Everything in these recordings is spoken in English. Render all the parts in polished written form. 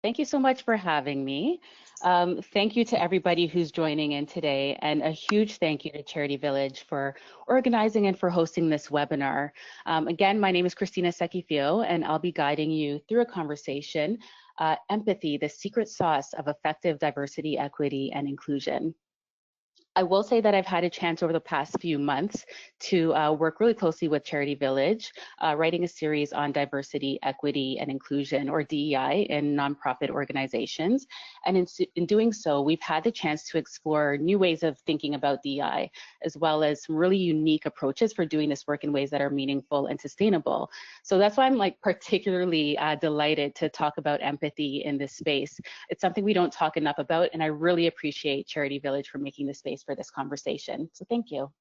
Thank you so much for having me. Thank you to everybody who's joining in today, and a huge thank you to Charity Village for organizing and for hosting this webinar. Again, my name is Christina Sekifio, and I'll be guiding you through a conversation, Empathy, the Secret Sauce of Effective Diversity, Equity, and Inclusion. I will say that I've had a chance over the past few months to work really closely with Charity Village, writing a series on diversity, equity, and inclusion, or DEI, in nonprofit organizations. And in doing so, we've had the chance to explore new ways of thinking about DEI, as well as some really unique approaches for doing this work in ways that are meaningful and sustainable. So that's why I'm particularly delighted to talk about empathy in this space. It's something we don't talk enough about, and I really appreciate Charity Village for making this space for this conversation. So thank you.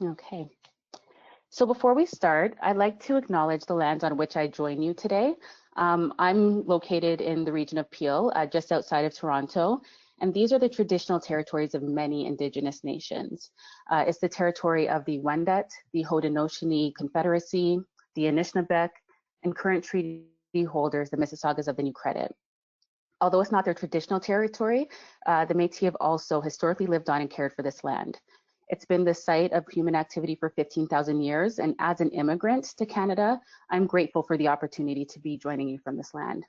Okay. So before we start, I'd like to acknowledge the lands on which I join you today. I'm located in the region of Peel, just outside of Toronto, and these are the traditional territories of many Indigenous nations. It's the territory of the Wendat, the Haudenosaunee Confederacy, the Anishinaabeg, and current treaty holders, the Mississaugas of the New Credit. Although it's not their traditional territory, the Métis have also historically lived on and cared for this land. It's been the site of human activity for 15,000 years, and as an immigrant to Canada, I'm grateful for the opportunity to be joining you from this land.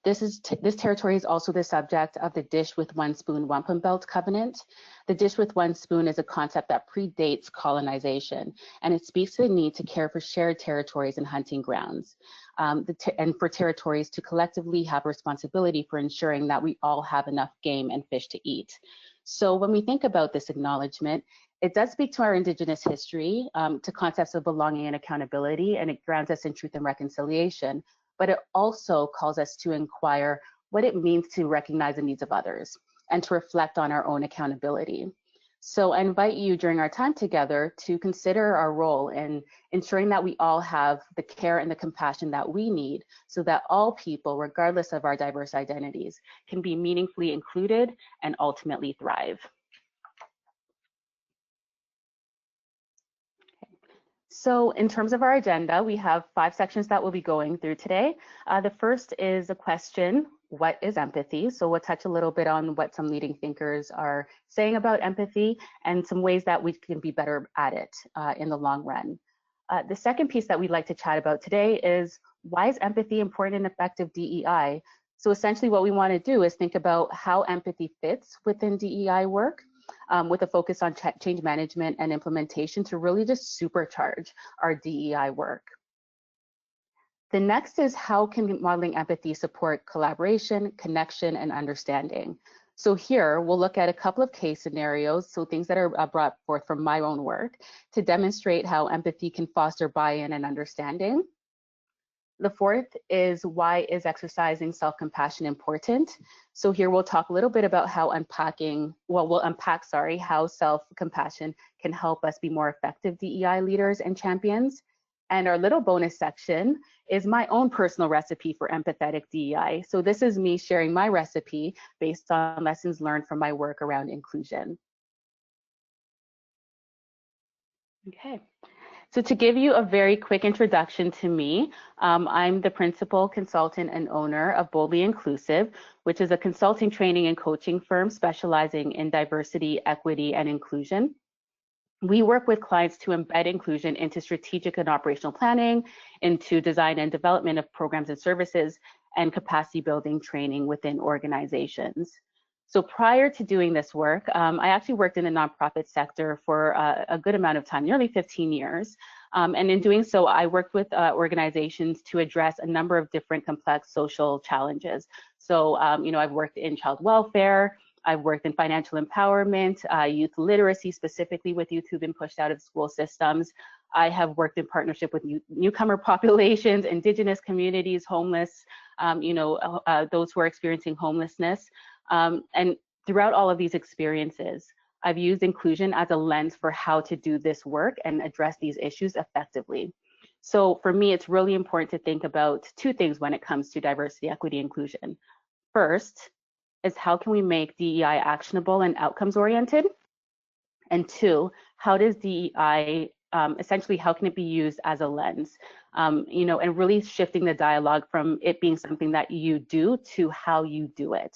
This territory is also the subject of the Dish with One Spoon Wampum Belt Covenant. The Dish with One Spoon is a concept that predates colonization, and it speaks to the need to care for shared territories and hunting grounds, and for territories to collectively have responsibility for ensuring that we all have enough game and fish to eat. So when we think about this acknowledgement, it does speak to our Indigenous history, to concepts of belonging and accountability, and it grounds us in truth and reconciliation. But it also calls us to inquire what it means to recognize the needs of others and to reflect on our own accountability. So I invite you during our time together to consider our role in ensuring that we all have the care and the compassion that we need so that all people, regardless of our diverse identities, can be meaningfully included and ultimately thrive. So in terms of our agenda, we have 5 sections that we'll be going through today. The first is a question, what is empathy? So we'll touch a little bit on what some leading thinkers are saying about empathy and some ways that we can be better at it in the long run. The second piece that we'd like to chat about today is why is empathy important in effective DEI? So essentially what we want to do is think about how empathy fits within DEI work, with a focus on change management and implementation to really just supercharge our DEI work. The next is how can modeling empathy support collaboration, connection, and understanding? So here we'll look at a couple of case scenarios, so things that are brought forth from my own work to demonstrate how empathy can foster buy-in and understanding. The fourth is why is exercising self-compassion important? So here we'll talk a little bit about how we'll unpack how self-compassion can help us be more effective DEI leaders and champions. And our little bonus section is my own personal recipe for empathetic DEI. So this is me sharing my recipe based on lessons learned from my work around inclusion. Okay. So to give you a very quick introduction to me, I'm the principal consultant and owner of Boldly Inclusive, which is a consulting, training, and coaching firm specializing in diversity, equity, and inclusion. We work with clients to embed inclusion into strategic and operational planning, into design and development of programs and services, and capacity building training within organizations. So prior to doing this work, I actually worked in the nonprofit sector for a good amount of time, nearly 15 years. And in doing so, I worked with organizations to address a number of different complex social challenges. So, I've worked in child welfare, I've worked in financial empowerment, youth literacy, specifically with youth who've been pushed out of school systems. I have worked in partnership with newcomer populations, Indigenous communities, homeless, those who are experiencing homelessness. And throughout all of these experiences, I've used inclusion as a lens for how to do this work and address these issues effectively. So for me, it's really important to think about 2 things when it comes to diversity, equity, inclusion. First is how can we make DEI actionable and outcomes oriented? And 2, how does DEI, essentially, how can it be used as a lens? And really shifting the dialogue from it being something that you do to how you do it.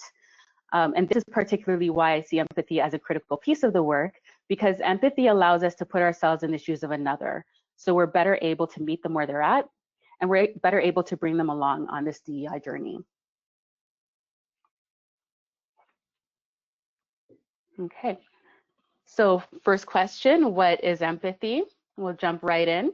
And this is particularly why I see empathy as a critical piece of the work, because empathy allows us to put ourselves in the shoes of another. So we're better able to meet them where they're at, and we're better able to bring them along on this DEI journey. Okay, so first question, what is empathy? We'll jump right in.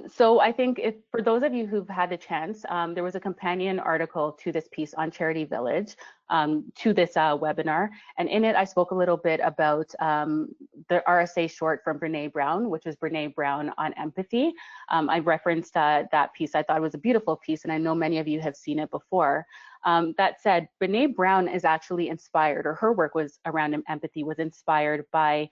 So I think for those of you who've had the chance, there was a companion article to this piece on Charity Village, to this webinar. And in it, I spoke a little bit about the RSA short from Brene Brown, which was Brene Brown on empathy. I referenced that piece. I thought it was a beautiful piece, and I know many of you have seen it before. That said, Brene Brown is actually inspired, or her work was around empathy was inspired by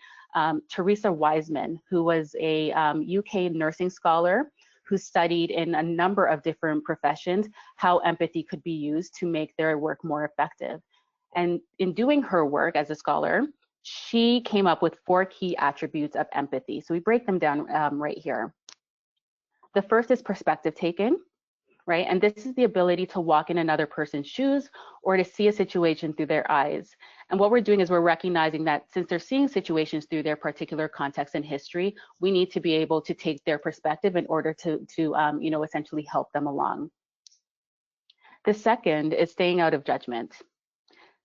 Teresa Wiseman, who was a UK nursing scholar who studied in a number of different professions how empathy could be used to make their work more effective. And in doing her work as a scholar, she came up with 4 key attributes of empathy. So we break them down right here. The first is perspective taking, right? And this is the ability to walk in another person's shoes or to see a situation through their eyes. And what we're doing is we're recognizing that since they're seeing situations through their particular context and history, we need to be able to take their perspective in order to essentially help them along. The second is staying out of judgment.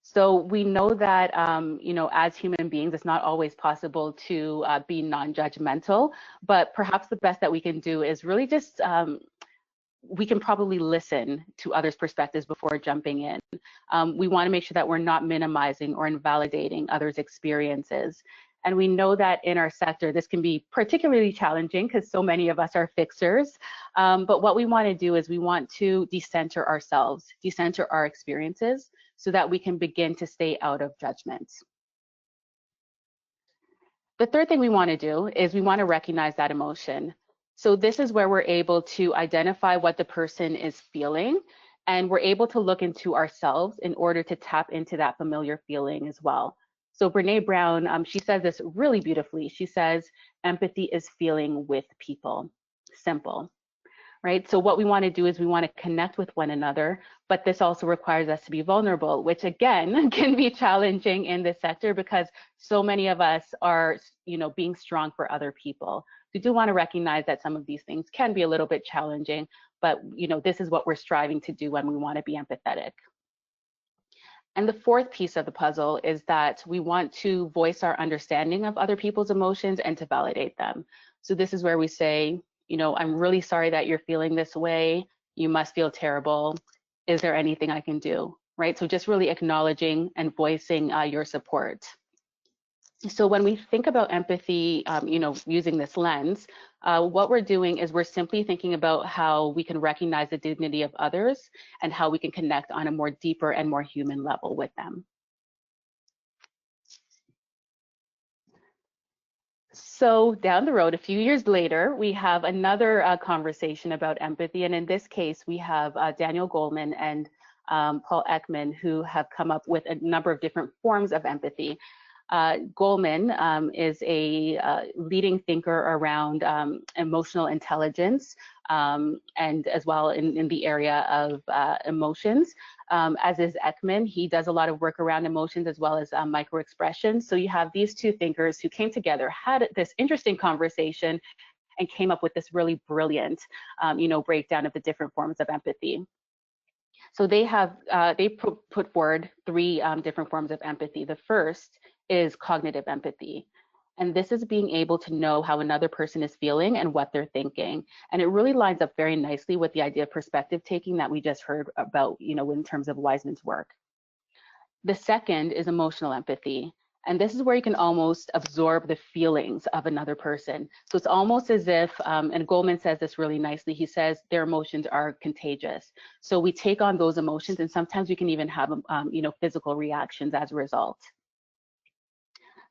So we know that, as human beings, it's not always possible to be non-judgmental, but perhaps the best that we can do is really just we can probably listen to others' perspectives before jumping in. We want to make sure that we're not minimizing or invalidating others' experiences. And we know that in our sector, this can be particularly challenging because so many of us are fixers. But what we want to do is we want to decenter ourselves, decenter our experiences so that we can begin to stay out of judgment. The third thing we want to do is we want to recognize that emotion. So this is where we're able to identify what the person is feeling, and we're able to look into ourselves in order to tap into that familiar feeling as well. So Brene Brown, she says this really beautifully. She says, empathy is feeling with people. Simple, right? So what we want to do is we want to connect with one another, but this also requires us to be vulnerable, which again can be challenging in this sector because so many of us are, being strong for other people. We do want to recognize that some of these things can be a little bit challenging, but this is what we're striving to do when we want to be empathetic. And the fourth piece of the puzzle is that we want to voice our understanding of other people's emotions and to validate them. So this is where we say, I'm really sorry that you're feeling this way. You must feel terrible. Is there anything I can do? Right? So just really acknowledging and voicing your support. So when we think about empathy, using this lens, what we're doing is we're simply thinking about how we can recognize the dignity of others and how we can connect on a more deeper and more human level with them. So down the road, a few years later, we have another conversation about empathy. And in this case, we have Daniel Goleman and Paul Ekman, who have come up with a number of different forms of empathy. Goleman is a leading thinker around emotional intelligence and as well in the area of emotions. As is Ekman, he does a lot of work around emotions as well as microexpressions. So you have these two thinkers who came together, had this interesting conversation, and came up with this really brilliant, breakdown of the different forms of empathy. So they have put forward 3 different forms of empathy. The first is cognitive empathy. And this is being able to know how another person is feeling and what they're thinking. And it really lines up very nicely with the idea of perspective taking that we just heard about, in terms of Wiseman's work. The second is emotional empathy. And this is where you can almost absorb the feelings of another person. So it's almost as if, and Goleman says this really nicely, he says their emotions are contagious. So we take on those emotions and sometimes we can even have, physical reactions as a result.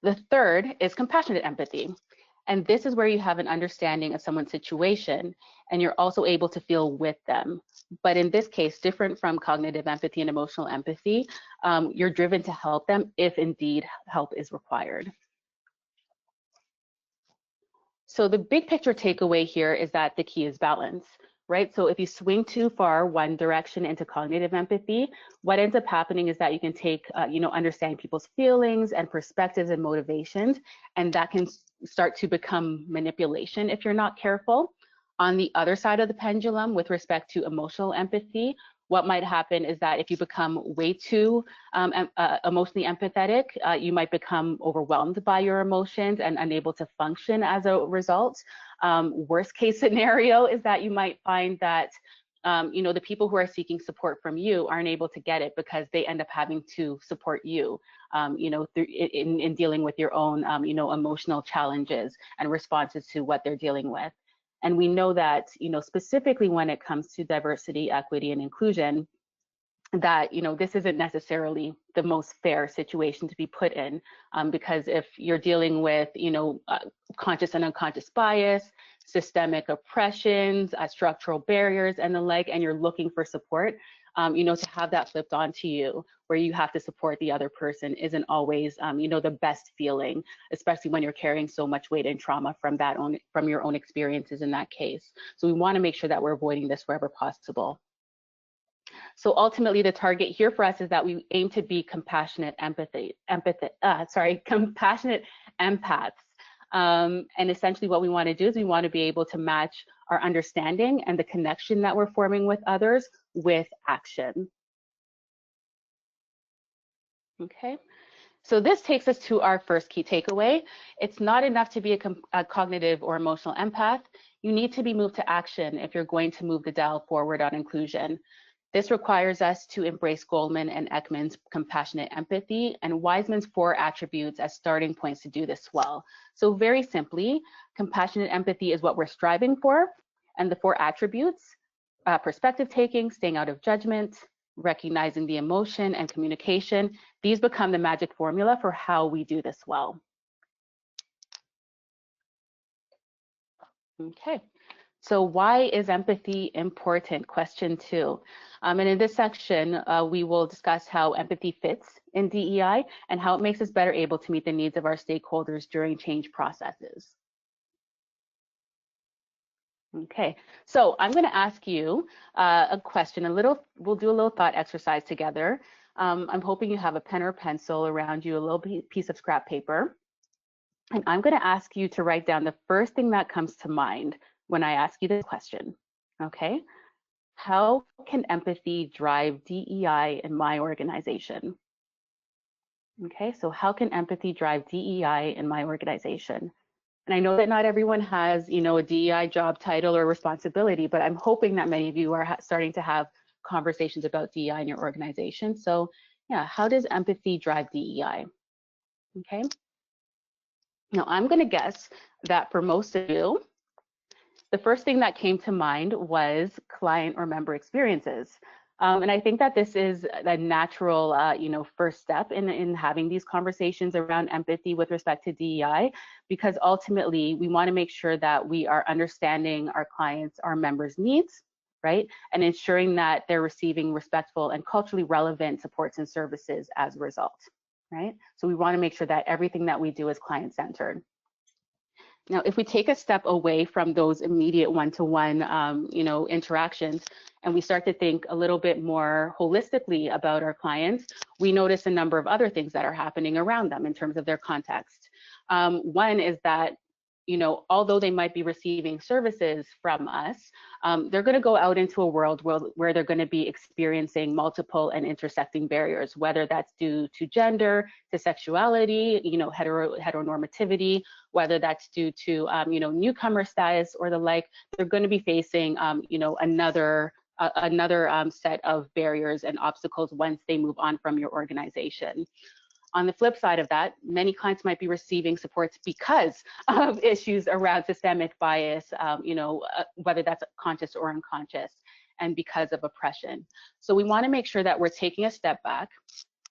The third is compassionate empathy. And this is where you have an understanding of someone's situation and you're also able to feel with them. But in this case, different from cognitive empathy and emotional empathy, you're driven to help them if indeed help is required. So the big picture takeaway here is that the key is balance, right? So if you swing too far one direction into cognitive empathy, what ends up happening is that you can take, understand people's feelings and perspectives and motivations, and that can start to become manipulation if you're not careful. On the other side of the pendulum, with respect to emotional empathy, what might happen is that if you become way too emotionally empathetic, you might become overwhelmed by your emotions and unable to function as a result. Worst case scenario is that you might find that the people who are seeking support from you aren't able to get it because they end up having to support you, in dealing with your own, emotional challenges and responses to what they're dealing with. And we know that, specifically when it comes to diversity, equity, and inclusion, that this isn't necessarily the most fair situation to be put in, because if you're dealing with conscious and unconscious bias, systemic oppressions, structural barriers, and the like, and you're looking for support, to have that flipped onto you where you have to support the other person isn't always the best feeling, especially when you're carrying so much weight and trauma from your own experiences in that case. So we want to make sure that we're avoiding this wherever possible. So ultimately, the target here for us is that we aim to be compassionate compassionate empaths. And essentially what we want to do is we want to be able to match our understanding and the connection that we're forming with others with action. Okay. So this takes us to our first key takeaway. It's not enough to be a cognitive or emotional empath. You need to be moved to action if you're going to move the dial forward on inclusion. This requires us to embrace Goldman and Ekman's compassionate empathy and Wiseman's 4 attributes as starting points to do this well. So very simply, compassionate empathy is what we're striving for, and the 4 attributes, perspective taking, staying out of judgment, recognizing the emotion, and communication, these become the magic formula for how we do this well. Okay. So why is empathy important? Question 2. And in this section, we will discuss how empathy fits in DEI and how it makes us better able to meet the needs of our stakeholders during change processes. Okay, so I'm going to ask you a question, we'll do a little thought exercise together. I'm hoping you have a pen or pencil around you, a little piece of scrap paper. And I'm going to ask you to write down the first thing that comes to mind when I ask you this question, okay? How can empathy drive DEI in my organization? Okay, so how can empathy drive DEI in my organization? And I know that not everyone has, a DEI job title or responsibility, but I'm hoping that many of you are starting to have conversations about DEI in your organization. So yeah, how does empathy drive DEI? Okay. Now I'm going to guess that for most of you, the first thing that came to mind was client or member experiences. And I think that this is a natural, first step in having these conversations around empathy with respect to DEI, because ultimately we want to make sure that we are understanding our clients, our members' needs, right? And ensuring that they're receiving respectful and culturally relevant supports and services as a result, right? So we want to make sure that everything that we do is client-centered. Now, if we take a step away from those immediate one-to-one, interactions, and we start to think a little bit more holistically about our clients, we notice a number of other things that are happening around them in terms of their context. One is that, although they might be receiving services from us, they're going to go out into a world where they're going to be experiencing multiple and intersecting barriers, whether that's due to gender, to sexuality, heteronormativity, whether that's due to, newcomer status or the like. They're going to be facing, another set of barriers and obstacles once they move on from your organization. On the flip side of that, many clients might be receiving supports because of issues around systemic bias, whether that's conscious or unconscious, and because of oppression. So we want to make sure that we're taking a step back,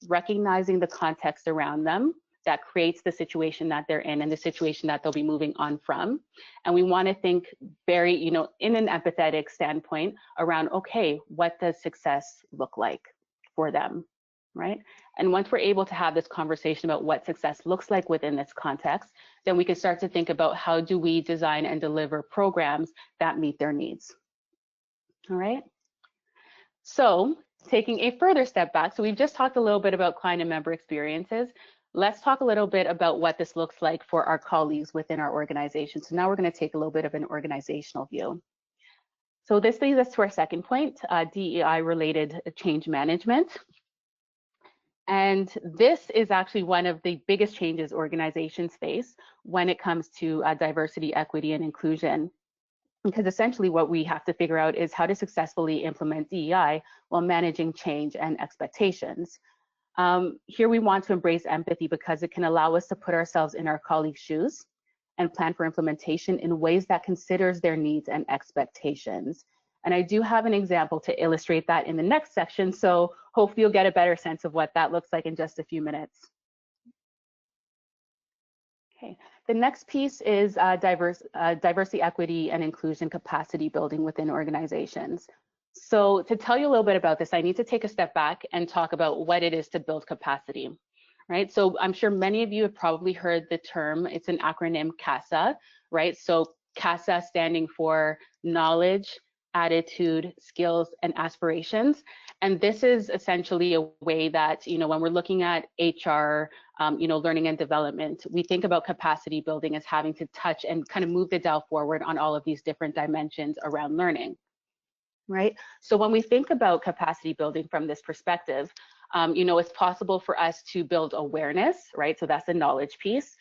recognizing the context around them that creates the situation that they're in and the situation that they'll be moving on from. And we want to think very, in an empathetic standpoint around, okay, what does success look like for them? right? And once we're able to have this conversation about what success looks like within this context, then we can start to think about how do we design and deliver programs that meet their needs, all right? So taking a further step back, so we've just talked a little bit about client and member experiences. Let's talk a little bit about what this looks like for our colleagues within our organization. So now we're going to take a little bit of an organizational view. So this leads us to our second point, DEI-related change management. And this is actually one of the biggest changes organizations face when it comes to diversity, equity, and inclusion. Because essentially what we have to figure out is how to successfully implement DEI while managing change and expectations. Here we want to embrace empathy because it can allow us to put ourselves in our colleagues' shoes and plan for implementation in ways that considers their needs and expectations. And I do have an example to illustrate that in the next section, so hopefully you'll get a better sense of what that looks like in just a few minutes. Okay, the next piece is diversity, equity, and inclusion capacity building within organizations. So to tell you a little bit about this, I need to take a step back and talk about what it is to build capacity, right? So I'm sure many of you have probably heard the term, it's an acronym CASA, right? So CASA standing for knowledge, attitude, skills, and aspirations. And this is essentially a way that, when we're looking at HR, learning and development, we think about capacity building as having to touch and kind of move the dial forward on all of these different dimensions around learning, right? So when we think about capacity building from this perspective, it's possible for us to build awareness, right? So that's the knowledge piece.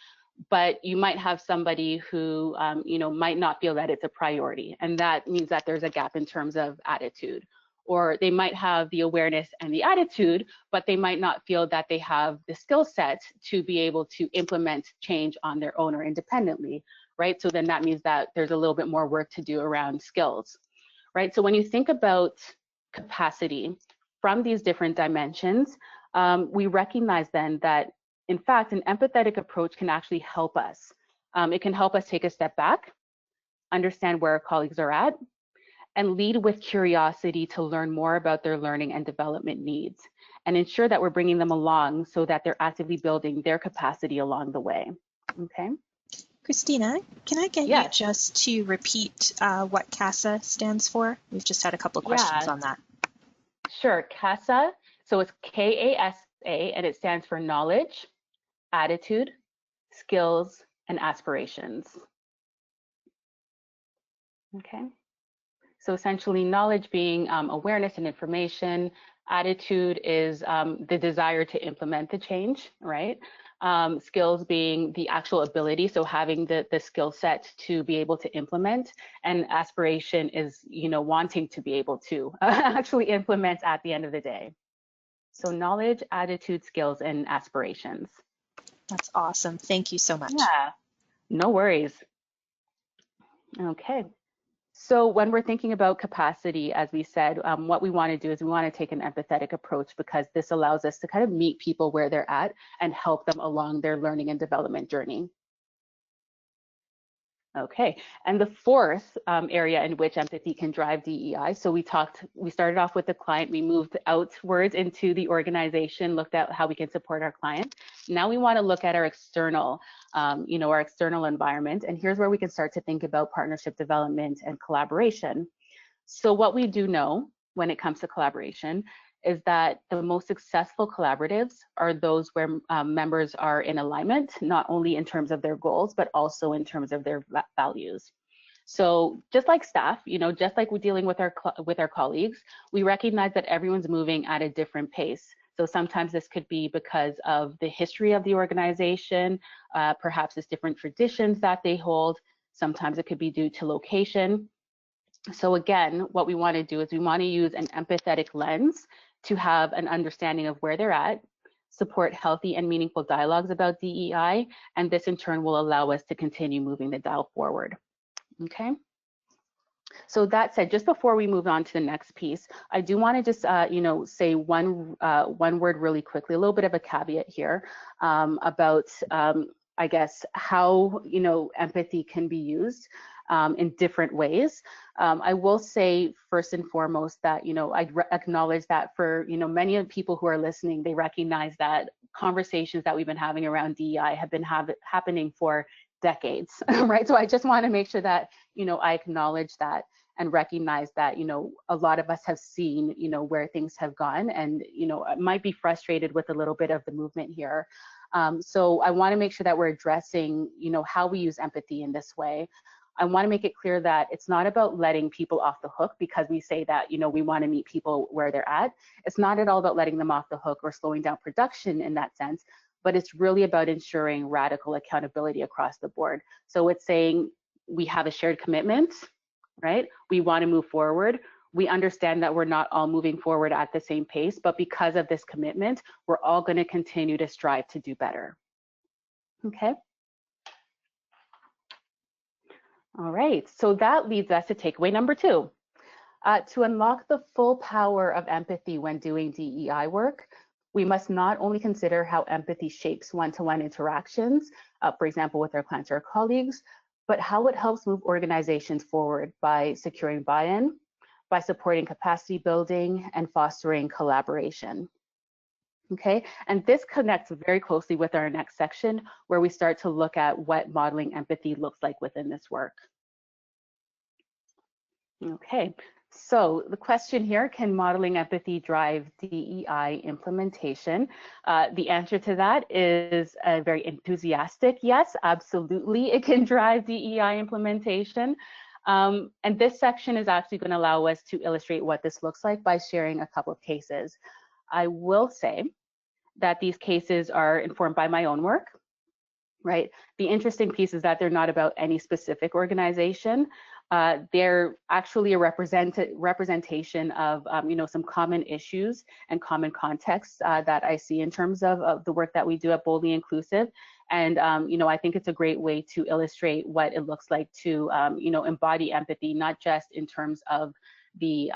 But you might have somebody who, might not feel that it's a priority. And that means that there's a gap in terms of attitude. Or they might have the awareness and the attitude, but they might not feel that they have the skill set to be able to implement change on their own or independently, right? So then that means that there's a little bit more work to do around skills, right? So when you think about capacity from these different dimensions, we recognize then that in fact, an empathetic approach can actually help us. It can help us take a step back, understand where our colleagues are at, and lead with curiosity to learn more about their learning and development needs, and ensure that we're bringing them along so that they're actively building their capacity along the way. Okay. Christina, can I get you just to repeat what CASA stands for? We've just had a couple of questions on that. Sure. CASA, so it's K-A-S-A, and it stands for knowledge, attitude, skills, and aspirations. Okay, so essentially knowledge being awareness and information, attitude is the desire to implement the change, right? Skills being the actual ability, so having the skill set to be able to implement, and aspiration is, wanting to be able to actually implement at the end of the day. So knowledge, attitude, skills, and aspirations. That's awesome. Thank you so much. Yeah, no worries. Okay. So when we're thinking about capacity, as we said, what we want to do is we want to take an empathetic approach because this allows us to kind of meet people where they're at and help them along their learning and development journey. Okay, and the fourth area in which empathy can drive DEI. So we started off with the client, we moved outwards into the organization, looked at how we can support our client. Now we want to look at our external, our external environment. And here's where we can start to think about partnership development and collaboration. So what we do know when it comes to collaboration is that the most successful collaboratives are those where members are in alignment, not only in terms of their goals, but also in terms of their values. So just like staff, just like we're dealing with our colleagues, we recognize that everyone's moving at a different pace. So sometimes this could be because of the history of the organization, perhaps it's different traditions that they hold. Sometimes it could be due to location. So again, what we want to do is we want to use an empathetic lens to have an understanding of where they're at, support healthy and meaningful dialogues about DEI, and this in turn will allow us to continue moving the dial forward. Okay. So that said, just before we move on to the next piece, I do want to just, say one word really quickly, a little bit of a caveat here about I guess, how, empathy can be used in different ways. I will say first and foremost that, I acknowledge that for, many of the people who are listening, they recognize that conversations that we've been having around DEI have been happening for decades, right? So I just want to make sure that, I acknowledge that and recognize that, a lot of us have seen, where things have gone, and, might be frustrated with a little bit of the movement here. So I want to make sure that we're addressing, how we use empathy in this way. I want to make it clear that it's not about letting people off the hook because we say that, we want to meet people where they're at. It's not at all about letting them off the hook or slowing down production in that sense, but it's really about ensuring radical accountability across the board. So it's saying we have a shared commitment, right? We want to move forward. We understand that we're not all moving forward at the same pace, but because of this commitment, we're all going to continue to strive to do better. Okay. All right, so that leads us to takeaway number 2. To unlock the full power of empathy when doing DEI work, we must not only consider how empathy shapes one-to-one interactions, for example, with our clients or our colleagues, but how it helps move organizations forward by securing buy-in, by supporting capacity building, and fostering collaboration. Okay, and this connects very closely with our next section, where we start to look at what modeling empathy looks like within this work. Okay, so the question here, can modeling empathy drive DEI implementation? The answer to that is a very enthusiastic yes, absolutely, it can drive DEI implementation. And this section is actually going to allow us to illustrate what this looks like by sharing a couple of cases. I will say that these cases are informed by my own work, right? The interesting piece is that they're not about any specific organization. They're actually a representation of, some common issues and common contexts that I see in terms of the work that we do at Boldly Inclusive. And, I think it's a great way to illustrate what it looks like to, embody empathy, not just in terms of the,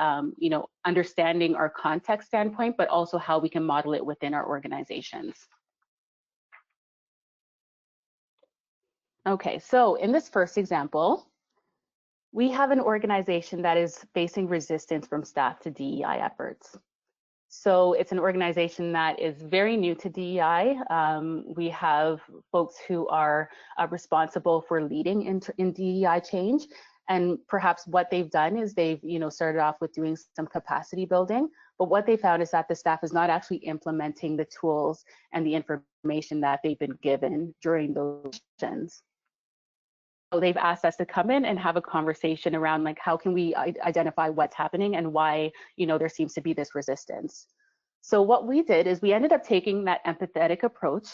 understanding our context standpoint, but also how we can model it within our organizations. Okay, so in this first example, we have an organization that is facing resistance from staff to DEI efforts. So it's an organization that is very new to DEI. We have folks who are responsible for leading in DEI change. And perhaps what they've done is they've, started off with doing some capacity building, but what they found is that the staff is not actually implementing the tools and the information that they've been given during those sessions. So they've asked us to come in and have a conversation around like, how can we identify what's happening and why, there seems to be this resistance. So what we did is we ended up taking that empathetic approach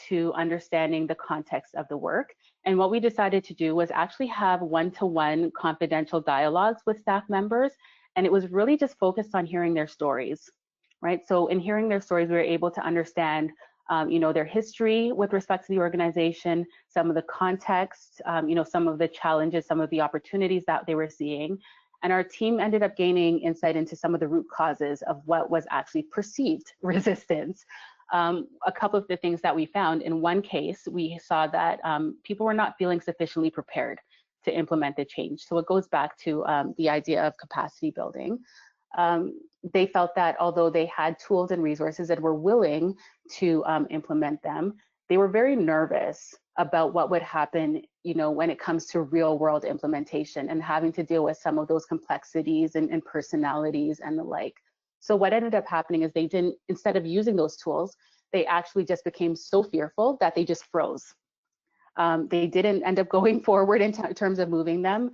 to understanding the context of the work. And what we decided to do was actually have one-to-one confidential dialogues with staff members. And it was really just focused on hearing their stories, right? So in hearing their stories, we were able to understand their history with respect to the organization, some of the context, some of the challenges, some of the opportunities that they were seeing. And our team ended up gaining insight into some of the root causes of what was actually perceived resistance. A couple of the things that we found, in one case, we saw that people were not feeling sufficiently prepared to implement the change. So it goes back to the idea of capacity building. They felt that although they had tools and resources and were willing to implement them, they were very nervous about what would happen, when it comes to real world implementation and having to deal with some of those complexities and personalities and the like. So what ended up happening is they didn't, instead of using those tools, they actually just became so fearful that they just froze. They didn't end up going forward in terms of moving them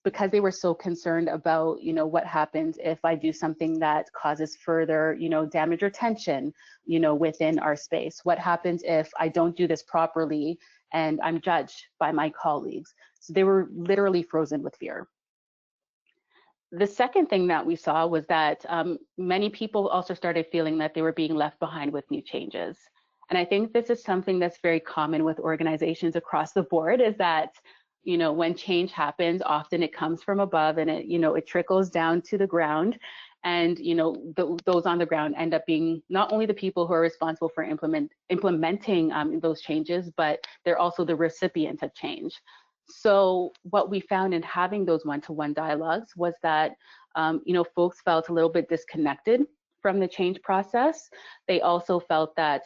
because they were so concerned about, what happens if I do something that causes further, damage or tension, within our space. What happens if I don't do this properly and I'm judged by my colleagues? So they were literally frozen with fear. The second thing that we saw was that many people also started feeling that they were being left behind with new changes. And I think this is something that's very common with organizations across the board, is that, when change happens, often it comes from above and it trickles down to the ground. And those on the ground end up being not only the people who are responsible for implementing those changes, but they're also the recipient of change. So what we found in having those one-to-one dialogues was that folks felt a little bit disconnected from the change process. They also felt that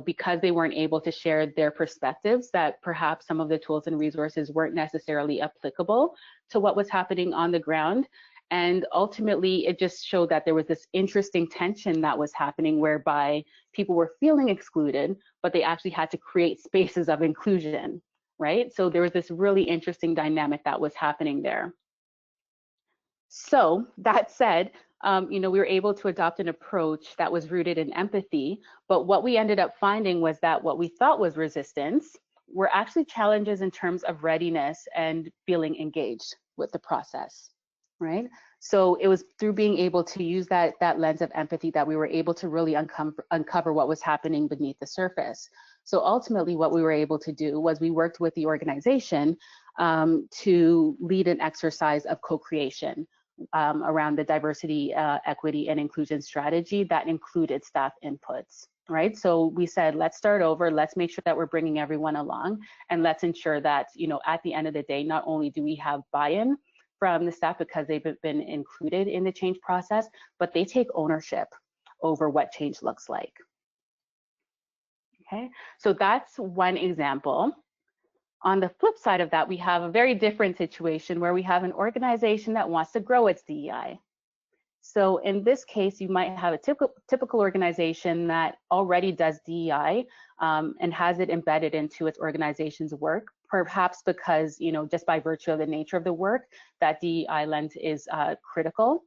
because they weren't able to share their perspectives, that perhaps some of the tools and resources weren't necessarily applicable to what was happening on the ground. And ultimately, it just showed that there was this interesting tension that was happening, whereby people were feeling excluded, but they actually had to create spaces of inclusion, right? So there was this really interesting dynamic that was happening there. So that said, we were able to adopt an approach that was rooted in empathy, but what we ended up finding was that what we thought was resistance were actually challenges in terms of readiness and feeling engaged with the process, right? So it was through being able to use that lens of empathy that we were able to really uncover what was happening beneath the surface. So ultimately, what we were able to do was we worked with the organization to lead an exercise of co-creation around the diversity, equity, and inclusion strategy that included staff inputs, right? So we said, let's start over, let's make sure that we're bringing everyone along, and let's ensure that, at the end of the day, not only do we have buy-in from the staff because they've been included in the change process, but they take ownership over what change looks like. Okay, so that's one example. On the flip side of that, we have a very different situation where we have an organization that wants to grow its DEI. So in this case, you might have a typical organization that already does DEI and has it embedded into its organization's work, perhaps because, just by virtue of the nature of the work, that DEI lens is critical.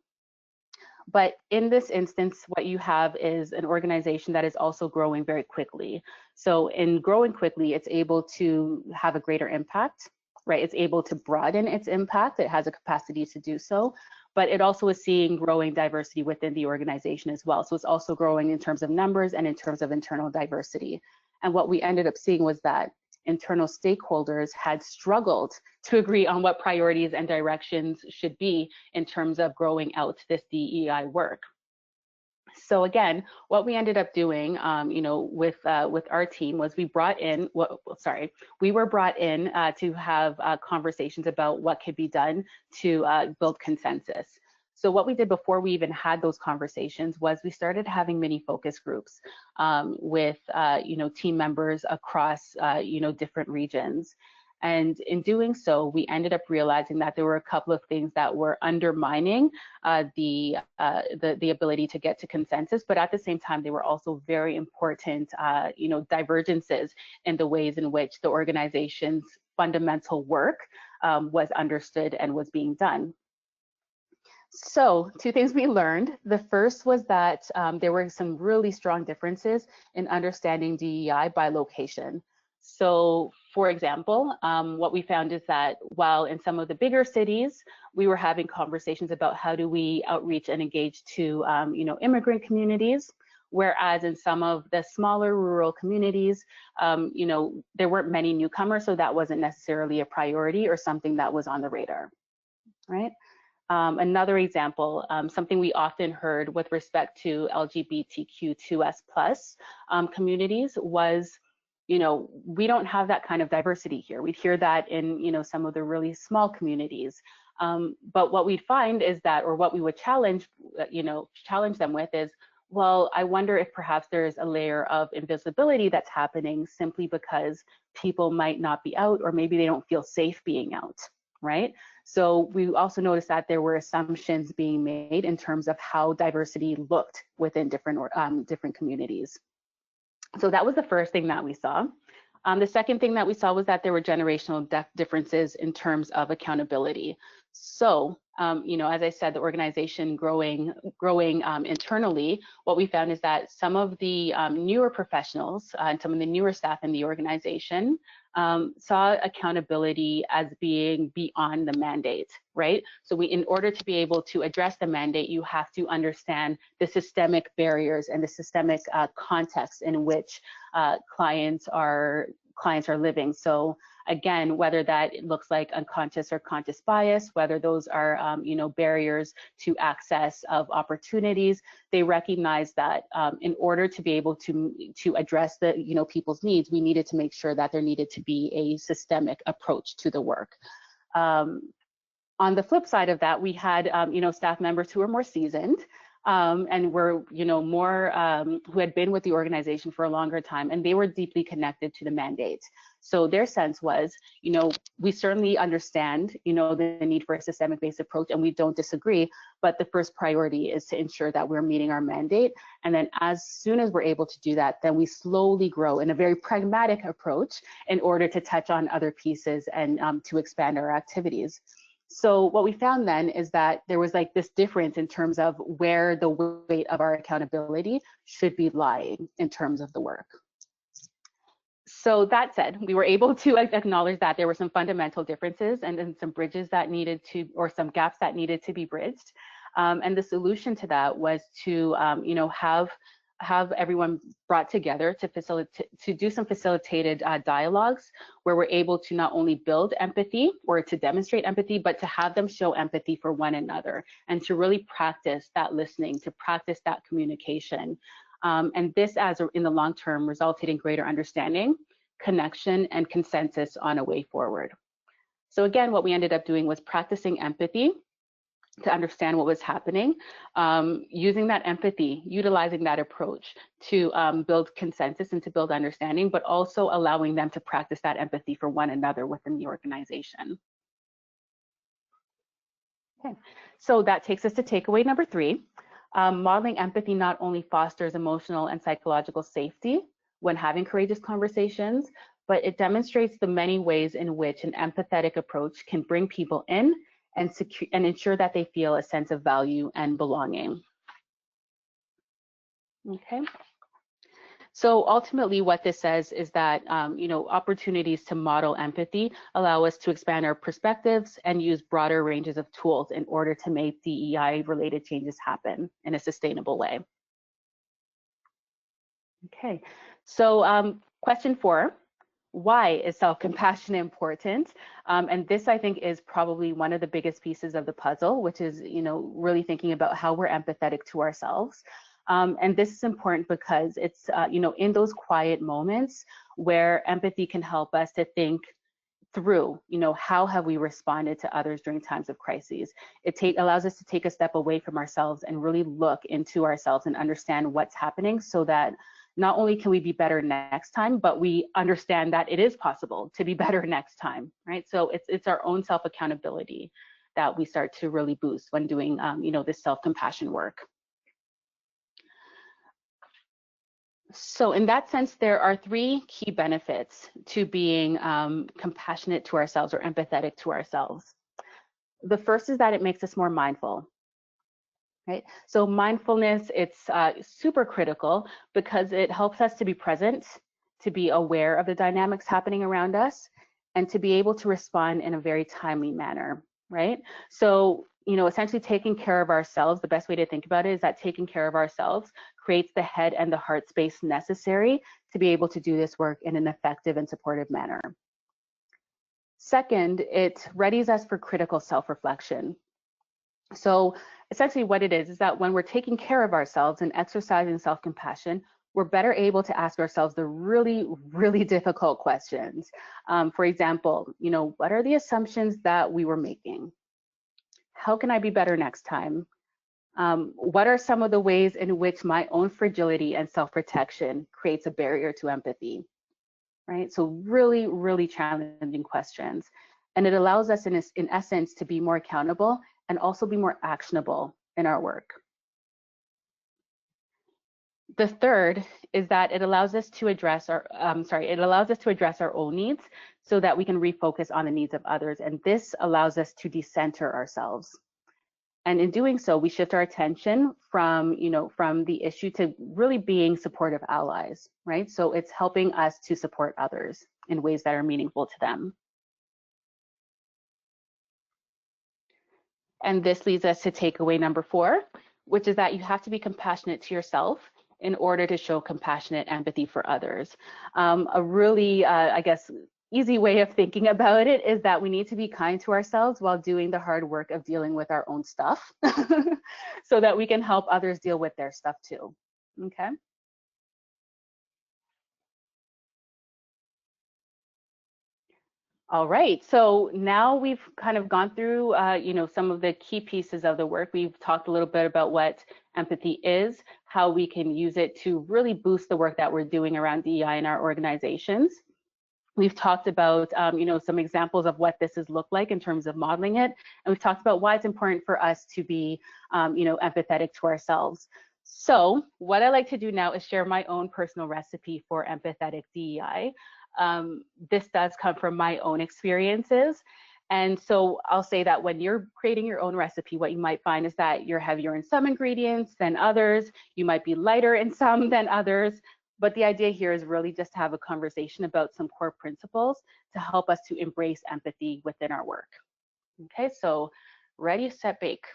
But in this instance, what you have is an organization that is also growing very quickly. So in growing quickly, it's able to have a greater impact, right? It's able to broaden its impact. It has a capacity to do so, but it also is seeing growing diversity within the organization as well. So it's also growing in terms of numbers and in terms of internal diversity. And what we ended up seeing was that internal stakeholders had struggled to agree on what priorities and directions should be in terms of growing out this DEI work. So again, what we ended up doing, with our team was we were brought in to have conversations about what could be done to build consensus. So what we did before we even had those conversations was we started having mini focus groups with team members across different regions. And in doing so, we ended up realizing that there were a couple of things that were undermining the ability to get to consensus, but at the same time, they were also very important, divergences in the ways in which the organization's fundamental work was understood and was being done. So two things we learned. The first was that there were some really strong differences in understanding DEI by location. So for example, what we found is that while in some of the bigger cities, we were having conversations about how do we outreach and engage to immigrant communities, whereas in some of the smaller rural communities, there weren't many newcomers, so that wasn't necessarily a priority or something that was on the radar, right? Another example, something we often heard with respect to LGBTQ2S+ communities was, we don't have that kind of diversity here. We'd hear that in, some of the really small communities. But what we'd find is that, or what we would challenge them with is, well, I wonder if perhaps there's a layer of invisibility that's happening simply because people might not be out, or maybe they don't feel safe being out, right? So we also noticed that there were assumptions being made in terms of how diversity looked within different communities. So that was the first thing that we saw. The second thing that we saw was that there were generational differences in terms of accountability. So, as I said, the organization growing internally, what we found is that some of the newer professionals and some of the newer staff in the organization saw accountability as being beyond the mandate, right? So in order to be able to address the mandate, you have to understand the systemic barriers and the systemic context in which clients are living. So Again, whether that looks like unconscious or conscious bias, whether those are, barriers to access of opportunities, they recognize that in order to be able to address the, people's needs, we needed to make sure that there needed to be a systemic approach to the work. On the flip side of that, we had, staff members who were more seasoned and were, more, who had been with the organization for a longer time, and they were deeply connected to the mandate. So their sense was, we certainly understand, the need for a systemic-based approach, and we don't disagree, but the first priority is to ensure that we're meeting our mandate. And then as soon as we're able to do that, then we slowly grow in a very pragmatic approach in order to touch on other pieces and to expand our activities. So what we found then is that there was like this difference in terms of where the weight of our accountability should be lying in terms of the work. So that said, we were able to acknowledge that there were some fundamental differences and some bridges that needed to, or some gaps that needed to be bridged. And the solution to that was to, have everyone brought together to do some facilitated dialogues where we're able to not only build empathy or to demonstrate empathy, but to have them show empathy for one another and to really practice that listening, to practice that communication. And this, in the long term, resulted in greater understanding, connection, and consensus on a way forward. So again, what we ended up doing was practicing empathy to understand what was happening, using that empathy, utilizing that approach to build consensus and to build understanding, but also allowing them to practice that empathy for one another within the organization. Okay, so that takes us to takeaway number 3. Modeling empathy not only fosters emotional and psychological safety when having courageous conversations, but it demonstrates the many ways in which an empathetic approach can bring people in and ensure that they feel a sense of value and belonging. Okay. So ultimately what this says is that, opportunities to model empathy allow us to expand our perspectives and use broader ranges of tools in order to make DEI-related changes happen in a sustainable way. Okay, so question 4. Why is self-compassion important? And this, I think, is probably one of the biggest pieces of the puzzle, which is, really thinking about how we're empathetic to ourselves. And this is important because it's, in those quiet moments where empathy can help us to think through, how have we responded to others during times of crises. It allows us to take a step away from ourselves and really look into ourselves and understand what's happening so that not only can we be better next time, but we understand that it is possible to be better next time, right? So it's our own self-accountability that we start to really boost when doing, this self-compassion work. So in that sense, there are 3 key benefits to being compassionate to ourselves or empathetic to ourselves. The first is that it makes us more mindful. Right? So mindfulness, it's super critical because it helps us to be present, to be aware of the dynamics happening around us, and to be able to respond in a very timely manner, right? So, essentially taking care of ourselves, the best way to think about it is that taking care of ourselves creates the head and the heart space necessary to be able to do this work in an effective and supportive manner. Second, it readies us for critical self-reflection. So essentially what it is that when we're taking care of ourselves and exercising self-compassion, we're better able to ask ourselves the really, really difficult questions. For example, what are the assumptions that we were making? How can I be better next time? What are some of the ways in which my own fragility and self-protection creates a barrier to empathy? Right? So really, really challenging questions. And it allows us in essence to be more accountable and also be more actionable in our work. The third is that it allows us to address our own needs so that we can refocus on the needs of others. And this allows us to decenter ourselves. And in doing so, we shift our attention from the issue to really being supportive allies, right? So it's helping us to support others in ways that are meaningful to them. And this leads us to takeaway number 4, which is that you have to be compassionate to yourself in order to show compassionate empathy for others. A really, easy way of thinking about it is that we need to be kind to ourselves while doing the hard work of dealing with our own stuff so that we can help others deal with their stuff too. Okay. All right, so now we've kind of gone through, some of the key pieces of the work. We've talked a little bit about what empathy is, how we can use it to really boost the work that we're doing around DEI in our organizations. We've talked about, some examples of what this has looked like in terms of modeling it, and we've talked about why it's important for us to be, empathetic to ourselves. So what I like to do now is share my own personal recipe for empathetic DEI. This does come from my own experiences. And so I'll say that when you're creating your own recipe, what you might find is that you're heavier in some ingredients than others. You might be lighter in some than others. But the idea here is really just to have a conversation about some core principles to help us to embrace empathy within our work. Okay, so ready, set, bake.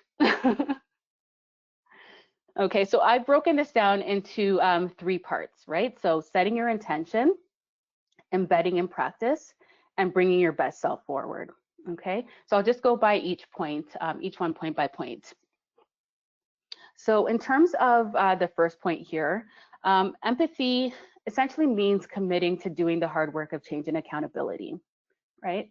Okay, so I've broken this down into 3 parts, right? So setting your intention, embedding in practice, and bringing your best self forward. Okay, so I'll just go by each point, each one point by point. So in terms of the first point here, empathy essentially means committing to doing the hard work of change and accountability, right?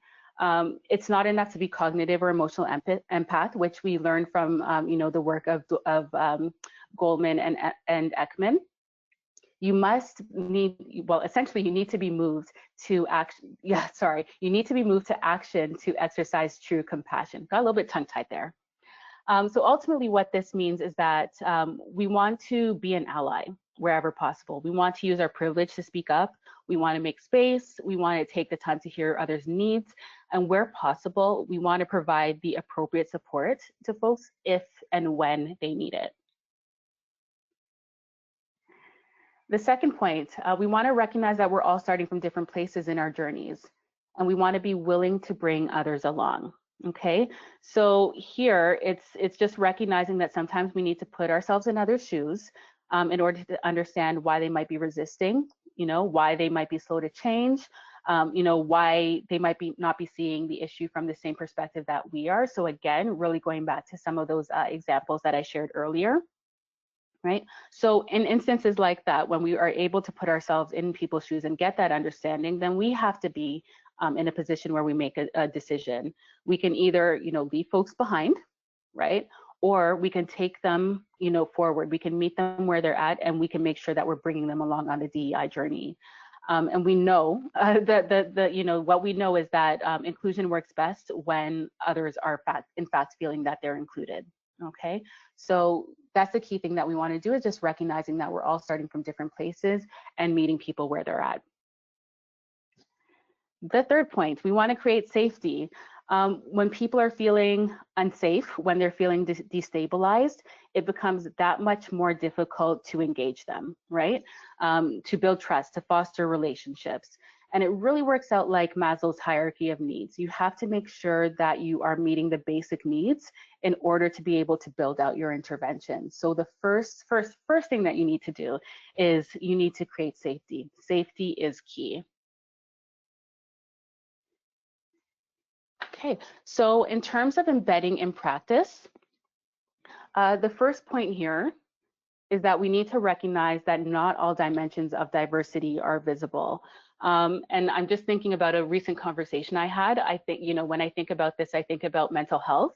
It's not enough to be cognitive or emotional empath, which we learned from, the work of Goldman and Ekman. You essentially you need to be moved to action. Yeah, sorry. You need to be moved to action to exercise true compassion. Got a little bit tongue-tied there. So ultimately what this means is that we want to be an ally wherever possible. We want to use our privilege to speak up. We want to make space. We want to take the time to hear others' needs. And where possible, we want to provide the appropriate support to folks if and when they need it. The second point, we want to recognize that we're all starting from different places in our journeys, and we want to be willing to bring others along. Okay, so here it's just recognizing that sometimes we need to put ourselves in others' shoes in order to understand why they might be resisting, why they might be slow to change, why they might not be seeing the issue from the same perspective that we are. So again, really going back to some of those examples that I shared earlier. Right? So in instances like that, when we are able to put ourselves in people's shoes and get that understanding, then we have to be in a position where we make a decision. We can either, leave folks behind, right? Or we can take them, forward. We can meet them where they're at, and we can make sure that we're bringing them along on the DEI journey. And we know what we know is that inclusion works best when others are in fact feeling that they're included. Okay, so that's the key thing that we want to do, is just recognizing that we're all starting from different places and meeting people where they're at. The third point, we want to create safety. When people are feeling unsafe, when they're feeling destabilized, it becomes that much more difficult to engage them, right? To build trust, to foster relationships. And it really works out like Maslow's hierarchy of needs. You have to make sure that you are meeting the basic needs in order to be able to build out your intervention. So the first thing that you need to do is you need to create safety. Safety is key. Okay, so in terms of embedding in practice, the first point here is that we need to recognize that not all dimensions of diversity are visible. And I'm just thinking about a recent conversation I had. I think, when I think about this, I think about mental health,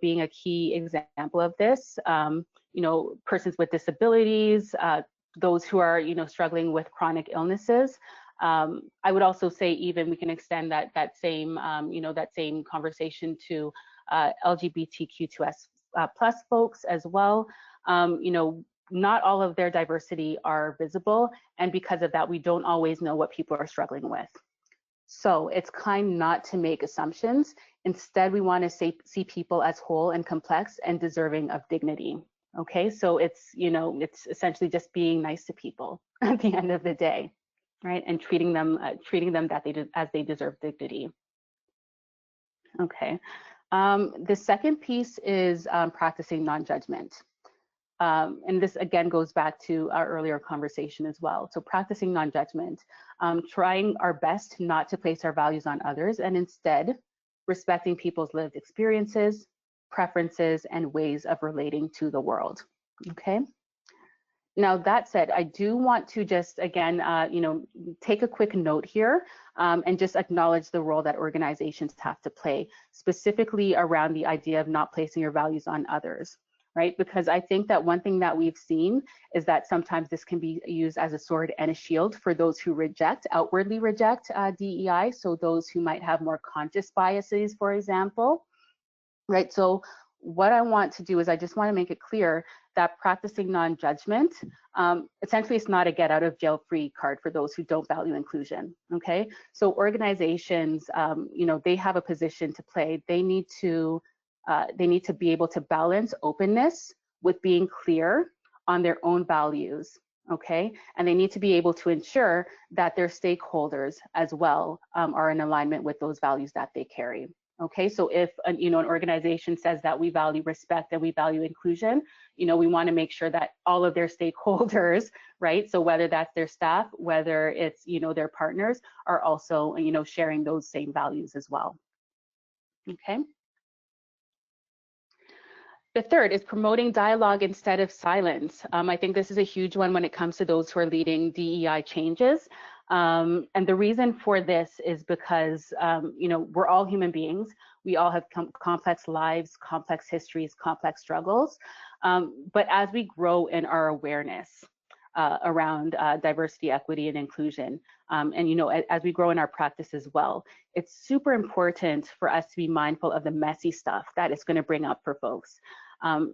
being a key example of this. Persons with disabilities, those who are, struggling with chronic illnesses. I would also say even we can extend that same, that same conversation to LGBTQ2S plus folks as well. Not all of their diversity are visible, and because of that, we don't always know what people are struggling with. So it's kind not to make assumptions. Instead, we want to see people as whole and complex and deserving of dignity. Okay, so it's essentially just being nice to people at the end of the day, right? And treating them as they deserve dignity. Okay. The second piece is practicing non-judgment. and this again goes back to our earlier conversation as well. So practicing non-judgment, trying our best not to place our values on others, and instead respecting people's lived experiences, preferences, and ways of relating to the world. Okay. Now that said, I do want to just again, take a quick note here and just acknowledge the role that organizations have to play, specifically around the idea of not placing your values on others, right? Because I think that one thing that we've seen is that sometimes this can be used as a sword and a shield for those who outwardly reject DEI, so those who might have more conscious biases, for example, right? So what I want to do is I just want to make it clear that practicing non-judgment, essentially it's not a get out of jail free card for those who don't value inclusion, okay? So organizations, they have a position to play. They need to be able to balance openness with being clear on their own values, okay? And they need to be able to ensure that their stakeholders as well are in alignment with those values that they carry. Okay, so if an organization says that we value respect and we value inclusion, we want to make sure that all of their stakeholders, right? So whether that's their staff, whether it's their partners, are also sharing those same values as well. Okay. The third is promoting dialogue instead of silence. I think this is a huge one when it comes to those who are leading DEI changes. And the reason for this is because, we're all human beings. We all have complex lives, complex histories, complex struggles. But as we grow in our awareness around diversity, equity, and inclusion, and as we grow in our practice as well, it's super important for us to be mindful of the messy stuff that it's going to bring up for folks.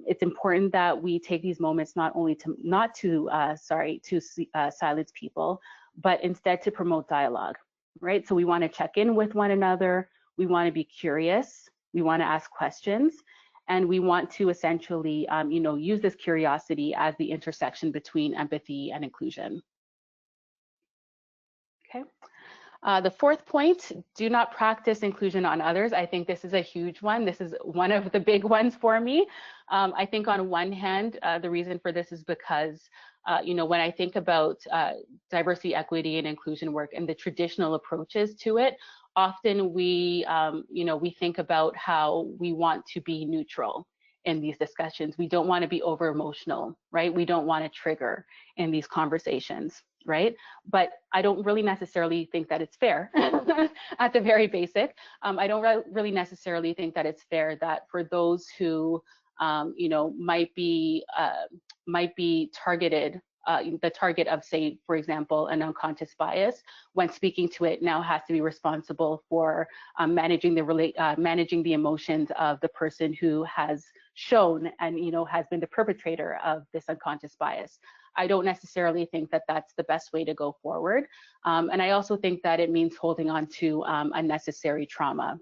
It's important that we take these moments not only to silence people, but instead to promote dialogue, right? So we want to check in with one another. We want to be curious. We want to ask questions, and we want to essentially, use this curiosity as the intersection between empathy and inclusion. Okay. The fourth point, do not practice inclusion on others. I think this is a huge one. This is one of the big ones for me. I think on one hand, the reason for this is because, when I think about diversity, equity, and inclusion work and the traditional approaches to it, often we think about how we want to be neutral in these discussions. We don't want to be over emotional, right? We don't want to trigger in these conversations, right? But I don't really necessarily think that it's fair at the very basic. I don't really necessarily think that it's fair that for those who, might be targeted, the target of, say, for example, an unconscious bias, when speaking to it now has to be responsible for managing the emotions of the person who has shown and has been the perpetrator of this unconscious bias. I don't necessarily think that that's the best way to go forward. And I also think that it means holding on to unnecessary trauma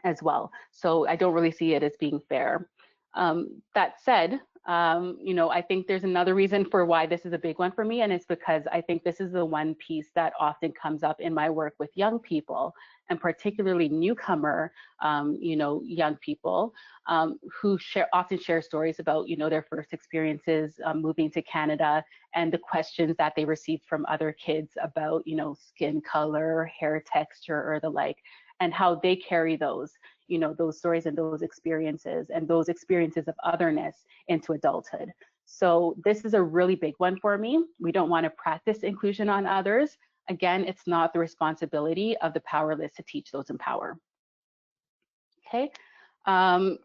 as well. So I don't really see it as being fair. That said, I think there's another reason for why this is a big one for me, and it's because I think this is the one piece that often comes up in my work with young people, and particularly newcomer, young people who often share stories about, their first experiences moving to Canada, and the questions that they received from other kids about, skin color, hair texture, or the like, and how they carry those stories and those experiences of otherness into adulthood. So this is a really big one for me. We don't want to practice inclusion on others. Again, it's not the responsibility of the powerless to teach those in power. Okay.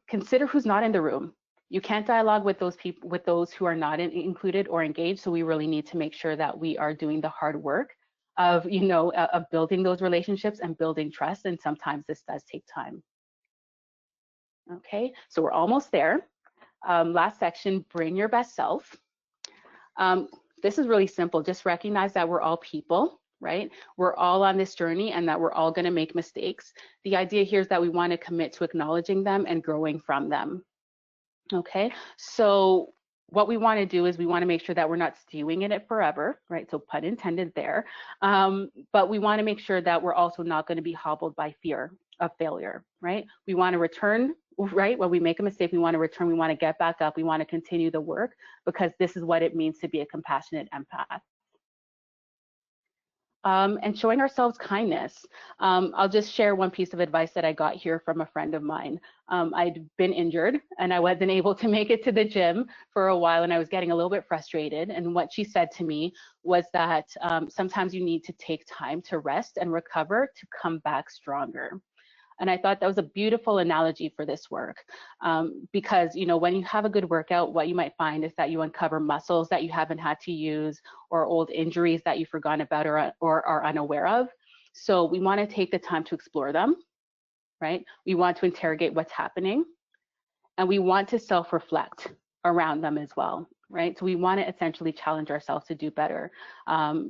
Consider who's not in the room. You can't dialogue with those people, with those who are not included or engaged. So we really need to make sure that we are doing the hard work of, of building those relationships and building trust. And sometimes this does take time. Okay, so we're almost there. Last section, bring your best self. This is really simple. Just recognize that we're all people, right? We're all on this journey and that we're all going to make mistakes. The idea here is that we want to commit to acknowledging them and growing from them. Okay, so what we want to do is we want to make sure that we're not stewing in it forever, right? So pun intended there. But we want to make sure that we're also not going to be hobbled by fear of failure, right? We want to return right? When we make a mistake, we want to return, we want to get back up, we want to continue the work, because this is what it means to be a compassionate empath. And showing ourselves kindness. I'll just share one piece of advice that I got here from a friend of mine. I'd been injured and I wasn't able to make it to the gym for a while, and I was getting a little bit frustrated. And what she said to me was that sometimes you need to take time to rest and recover to come back stronger. And I thought that was a beautiful analogy for this work, because, you know, when you have a good workout, what you might find is that you uncover muscles that you haven't had to use, or old injuries that you've forgotten about or are unaware of. So we want to take the time to explore them, right? We want to interrogate what's happening, and we want to self-reflect around them as well, right? So we want to essentially challenge ourselves to do better,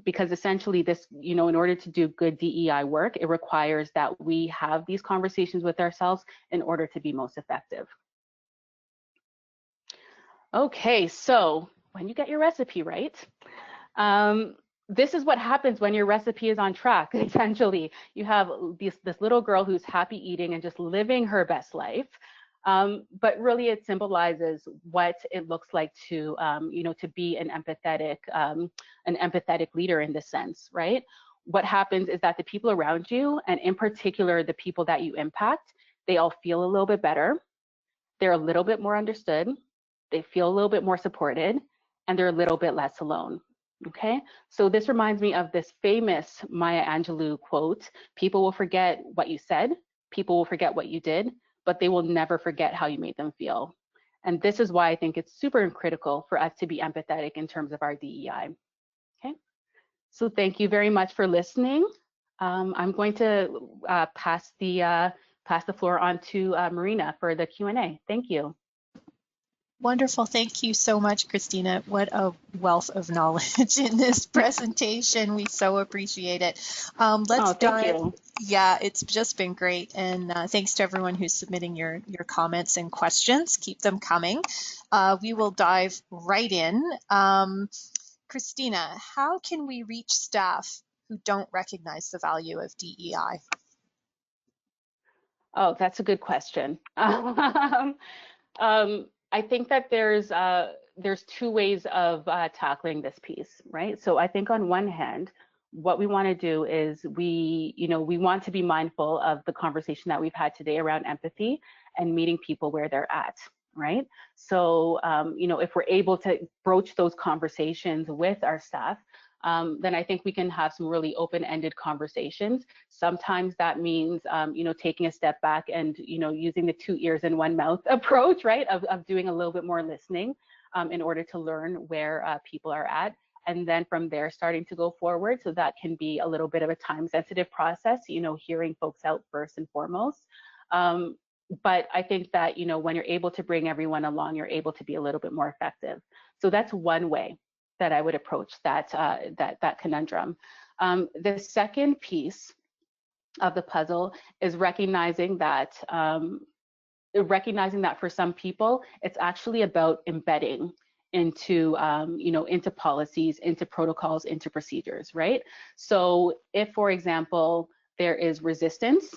because essentially this, you know, in order to do good DEI work, it requires that we have these conversations with ourselves in order to be most effective. Okay, so when you get your recipe right, this is what happens when your recipe is on track. Essentially, you have this little girl who's happy eating and just living her best life. But really, it symbolizes what it looks like to, you know, to be an empathetic leader in this sense, right? What happens is that the people around you, and in particular the people that you impact, they all feel a little bit better. They're a little bit more understood. They feel a little bit more supported, and they're a little bit less alone. Okay, so this reminds me of this famous Maya Angelou quote: "People will forget what you said, people will forget what you did, but they will never forget how you made them feel." And this is why I think it's super critical for us to be empathetic in terms of our DEI. Okay, so thank you very much for listening. I'm going to pass the floor on to Marina for the Q&A. Thank you. Wonderful. Thank you so much, Christina. What a wealth of knowledge in this presentation. We so appreciate it. Let's dive. Yeah, it's just been great. And thanks to everyone who's submitting your comments and questions. Keep them coming. We will dive right in. Christina, how can we reach staff who don't recognize the value of DEI? Oh, that's a good question. I think that there's two ways of tackling this piece, right? So I think on one hand, what we want to do is we want to be mindful of the conversation that we've had today around empathy and meeting people where they're at, right? So you know, if we're able to broach those conversations with our staff, then I think we can have some really open-ended conversations. Sometimes that means, you know, taking a step back and, you know, using the 2 ears and 1 mouth approach, right, of doing a little bit more listening in order to learn where people are at. And then from there, starting to go forward. So that can be a little bit of a time-sensitive process, you know, hearing folks out first and foremost. But I think that, you know, when you're able to bring everyone along, you're able to be a little bit more effective. So that's one way that I would approach that that conundrum. The second piece of the puzzle is recognizing that for some people, it's actually about embedding into you know, into policies, into protocols, into procedures, right? So if, for example, there is resistance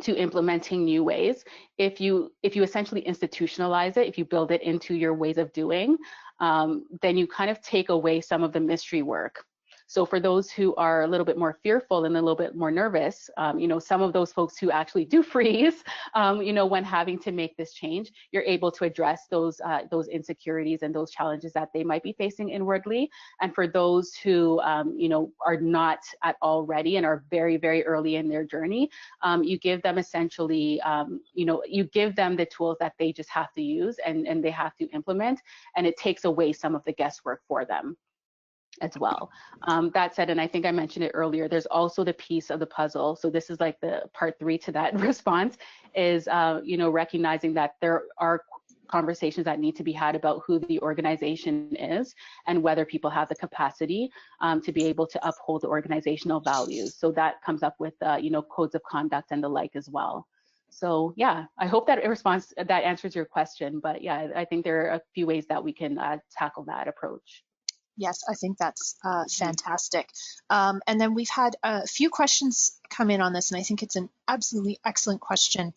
to implementing new ways, if you essentially institutionalize it, if you build it into your ways of doing, then you kind of take away some of the mystery work. So for those who are a little bit more fearful and a little bit more nervous, you know, some of those folks who actually do freeze, you know, when having to make this change, you're able to address those insecurities and those challenges that they might be facing inwardly. And for those who, you know, are not at all ready and are very, very early in their journey, you give them essentially, you know, you give them the tools that they just have to use and they have to implement, and it takes away some of the guesswork for them as well. That said, and I think I mentioned it earlier, there's also the piece of the puzzle. So this is like the part 3 to that response is, you know, recognizing that there are conversations that need to be had about who the organization is and whether people have the capacity to be able to uphold the organizational values. So that comes up with, you know, codes of conduct and the like as well. So yeah, I hope that answers your question. But yeah, I think there are a few ways that we can tackle that approach. Yes, I think that's fantastic. And then we've had a few questions come in on this, and I think it's an absolutely excellent question.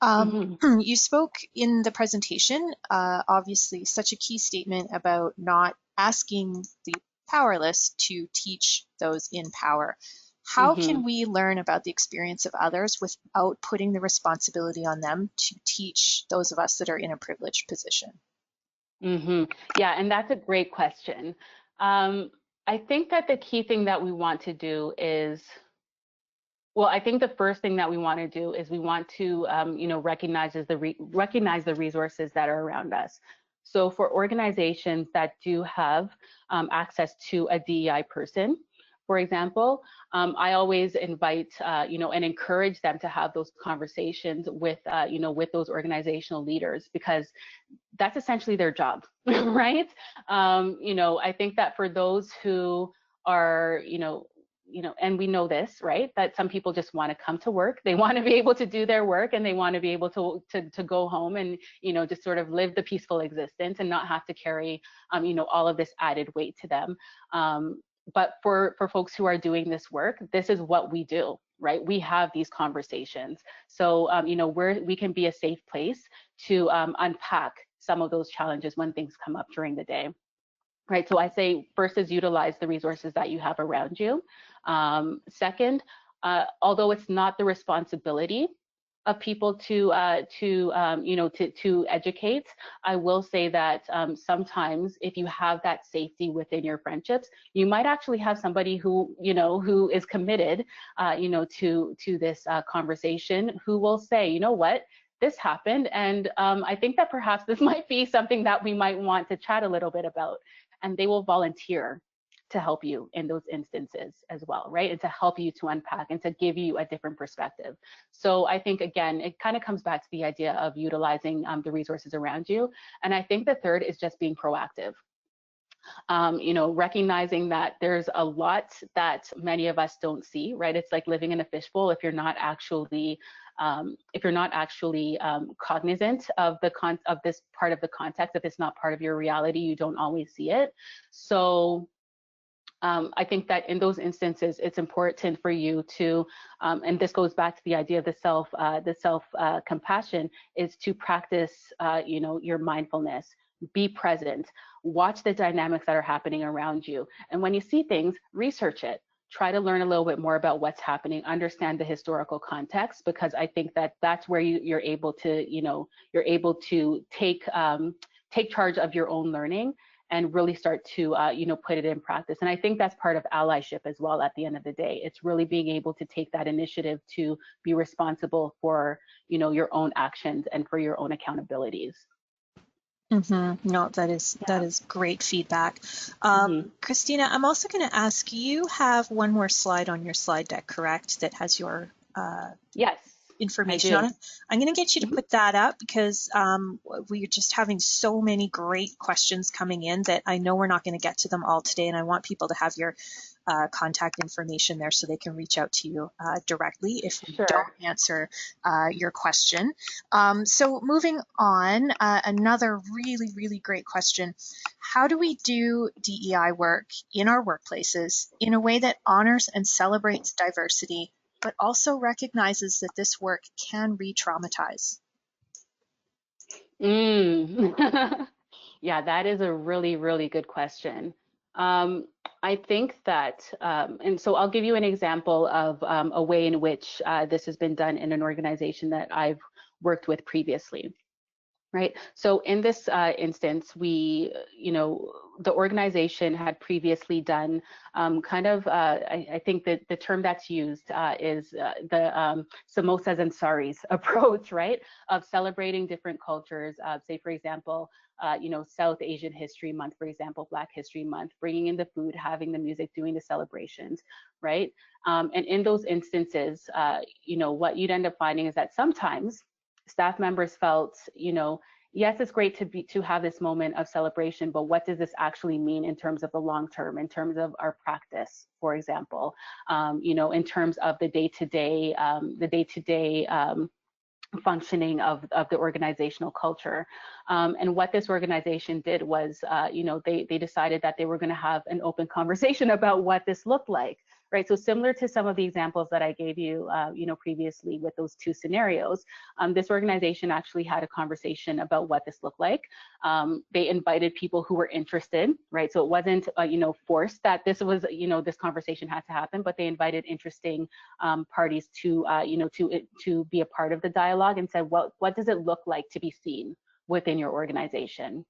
You spoke in the presentation, obviously, such a key statement about not asking the powerless to teach those in power. How can we learn about the experience of others without putting the responsibility on them to teach those of us that are in a privileged position? Yeah, and that's a great question. I think that the key thing that we want to do is, well, I think the first thing that we want to do is we want to, recognize the resources that are around us. So for organizations that do have access to a DEI person, for example, I always invite, and encourage them to have those conversations with, with those organizational leaders, because that's essentially their job, right? I think that for those who are, and we know this, right? That some people just want to come to work. They want to be able to do their work, and they want to be able to go home and, just sort of live the peaceful existence and not have to carry, all of this added weight to them. But for folks who are doing this work, this is what we do, right? We have these conversations. So, we can be a safe place to unpack some of those challenges when things come up during the day. Right, so I say first is utilize the resources that you have around you. Second, although it's not the responsibility of people to educate, I will say that sometimes if you have that safety within your friendships, you might actually have somebody who who is committed to this conversation, who will say, you know what, this happened, and I think that perhaps this might be something that we might want to chat a little bit about. And they will volunteer to help you in those instances as well, right? And to help you to unpack and to give you a different perspective. So I think, again, it kind of comes back to the idea of utilizing the resources around you. And I think the third is just being proactive. Recognizing that there's a lot that many of us don't see, right? It's like living in a fishbowl. If you're not actually cognizant of this part of the context, if it's not part of your reality, you don't always see it. So I think that in those instances, it's important for you to, and this goes back to the idea of the self compassion, is to practice, your mindfulness. Be present. Watch the dynamics that are happening around you. And when you see things, research it. Try to learn a little bit more about what's happening, understand the historical context, because I think that that's where you're able to take charge of your own learning and really start to put it in practice. And I think that's part of allyship as well. At the end of the day, it's really being able to take that initiative to be responsible for your own actions and for your own accountabilities. No, that is great feedback. Christina, I'm also going to ask, you have one more slide on your slide deck, correct? That has your yes, information on it. I'm going to get you to put that up, because we're just having so many great questions coming in that I know we're not going to get to them all today, and I want people to have your contact information there so they can reach out to you directly if we don't answer your question. So moving on, another really, really great question. How do we do DEI work in our workplaces in a way that honors and celebrates diversity, but also recognizes that this work can re-traumatize? Yeah, that is a really, really good question. I think that, and so I'll give you an example of a way in which this has been done in an organization that I've worked with previously. Right. So in this instance, the organization had previously done I think that the term that's used is the samosas and saris approach, right? Of celebrating different cultures. Say, for example, South Asian History Month, for example, Black History Month, bringing in the food, having the music, doing the celebrations, right? And in those instances, what you'd end up finding is that sometimes staff members felt, yes, it's great to have this moment of celebration, but what does this actually mean in terms of the long term, in terms of our practice, for example, in terms of the day-to-day functioning of the organizational culture. And what this organization did was, they decided that they were going to have an open conversation about what this looked like, right? So similar to some of the examples that I gave you, previously with those two scenarios, this organization actually had a conversation about what this looked like. They invited people who were interested, right? So it wasn't, forced that this was, this conversation had to happen, but they invited interesting parties to, to be a part of the dialogue, and said, what does it look like to be seen within your organization?